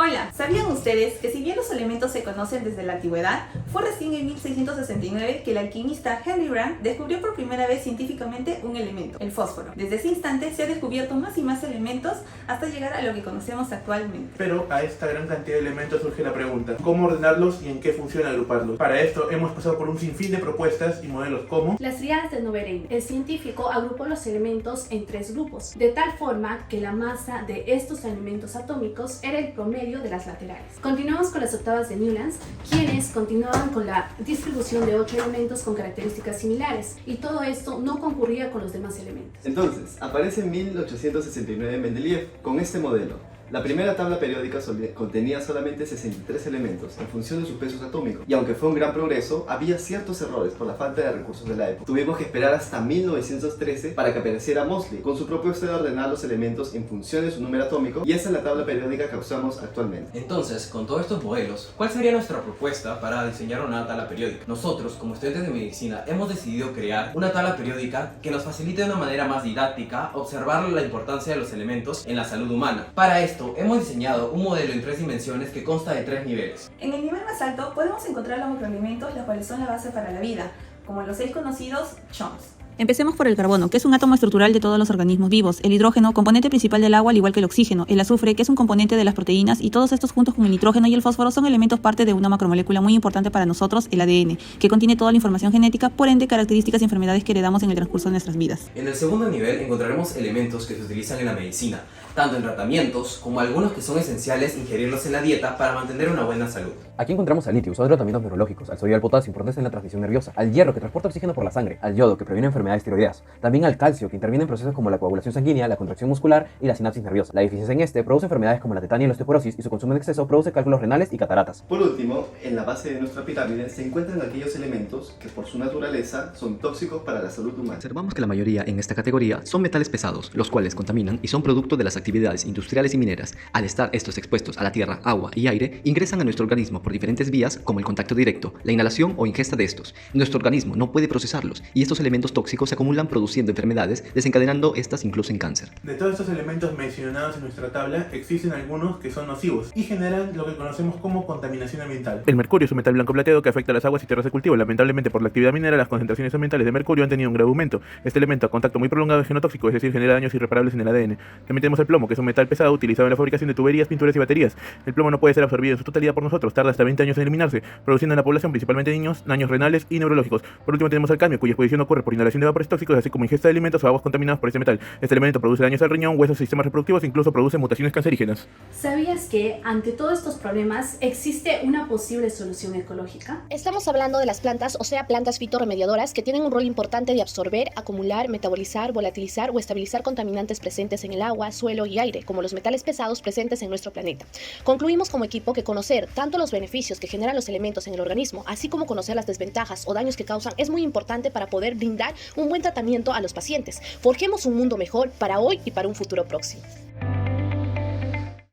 Hola, ¿sabían ustedes que si bien los elementos se conocen desde la antigüedad, fue recién en 1669 que el alquimista Henry Brand descubrió por primera vez científicamente un elemento, el fósforo? Desde ese instante se ha descubierto más y más elementos hasta llegar a lo que conocemos actualmente. Pero a esta gran cantidad de elementos surge la pregunta, ¿cómo ordenarlos y en qué funciona agruparlos? Para esto hemos pasado por un sinfín de propuestas y modelos como las tríadas de Noethern. El científico agrupó los elementos en 3 grupos, de tal forma que la masa de estos elementos atómicos era el promedio de las laterales. Continuamos con las octavas de Newlands, quienes continuaban con la distribución de 8 elementos con características similares, y todo esto no concurría con los demás elementos. Entonces, aparece en 1869 Mendeleev con este modelo. La primera tabla periódica contenía solamente 63 elementos en función de sus pesos atómicos, y aunque fue un gran progreso, había ciertos errores por la falta de recursos de la época. Tuvimos que esperar hasta 1913 para que apareciera Moseley con su propuesta de ordenar los elementos en función de su número atómico, y esa es la tabla periódica que usamos actualmente. Entonces, con todos estos modelos, ¿cuál sería nuestra propuesta para diseñar una tabla periódica? Nosotros, como estudiantes de medicina, hemos decidido crear una tabla periódica que nos facilite de una manera más didáctica observar la importancia de los elementos en la salud humana. Para esto, hemos diseñado un modelo en 3 dimensiones que consta de 3 niveles. En el nivel más alto podemos encontrar los microelementos, los cuales son la base para la vida, como los 6 conocidos CHOMS. Empecemos por el carbono, que es un átomo estructural de todos los organismos vivos, el hidrógeno, componente principal del agua al igual que el oxígeno, el azufre, que es un componente de las proteínas, y todos estos juntos con el nitrógeno y el fósforo son elementos parte de una macromolécula muy importante para nosotros, el ADN, que contiene toda la información genética, por ende características y enfermedades que heredamos en el transcurso de nuestras vidas. En el segundo nivel encontraremos elementos que se utilizan en la medicina, tanto en tratamientos como algunos que son esenciales ingerirlos en la dieta para mantener una buena salud. Aquí encontramos al litio, usado en tratamientos neurológicos, al sodio y al potasio, importantes en la transmisión nerviosa, al hierro, que transporta oxígeno por la sangre, al yodo, que previene enfermedades tiroideas, también al calcio, que interviene en procesos como la coagulación sanguínea, la contracción muscular y la sinapsis nerviosa. La deficiencia en este produce enfermedades como la tetania y la osteoporosis, y su consumo en exceso produce cálculos renales y cataratas. Por último, en la base de nuestra pirámide se encuentran aquellos elementos que por su naturaleza son tóxicos para la salud humana. Observamos que la mayoría en esta categoría son metales pesados, los cuales contaminan y son producto de las actividades industriales y mineras. Al estar estos expuestos a la tierra, agua y aire, ingresan a nuestro organismo por diferentes vías como el contacto directo, la inhalación o ingesta de estos. Nuestro organismo no puede procesarlos y estos elementos tóxicos se acumulan produciendo enfermedades, desencadenando estas incluso en cáncer. De todos estos elementos mencionados en nuestra tabla, existen algunos que son nocivos y generan lo que conocemos como contaminación ambiental. El mercurio es un metal blanco plateado que afecta a las aguas y tierras de cultivo. Lamentablemente, por la actividad minera, las concentraciones ambientales de mercurio han tenido un grave aumento. Este elemento a contacto muy prolongado es genotóxico, es decir, genera daños irreparables en el ADN. También tenemos el plomo, que es un metal pesado utilizado en la fabricación de tuberías, pinturas y baterías. El plomo no puede ser absorbido en su totalidad por nosotros, tarda hasta 20 años en eliminarse, produciendo en la población, principalmente niños, daños renales y neurológicos. Por último tenemos el cadmio, cuya exposición ocurre por inhalación de vapores tóxicos, así como ingesta de alimentos o aguas contaminadas por este metal. Este elemento produce daños al riñón, huesos, sistemas reproductivos e incluso produce mutaciones cancerígenas. ¿Sabías que ante todos estos problemas existe una posible solución ecológica? Estamos hablando de las plantas, o sea, plantas fitorremediadoras, que tienen un rol importante de absorber, acumular, metabolizar, volatilizar o estabilizar contaminantes presentes en el agua, suelo y aire, como los metales pesados presentes en nuestro planeta. Concluimos como equipo que conocer tanto los beneficios que generan los elementos en el organismo, así como conocer las desventajas o daños que causan, es muy importante para poder brindar un buen tratamiento a los pacientes. Forjemos un mundo mejor para hoy y para un futuro próximo.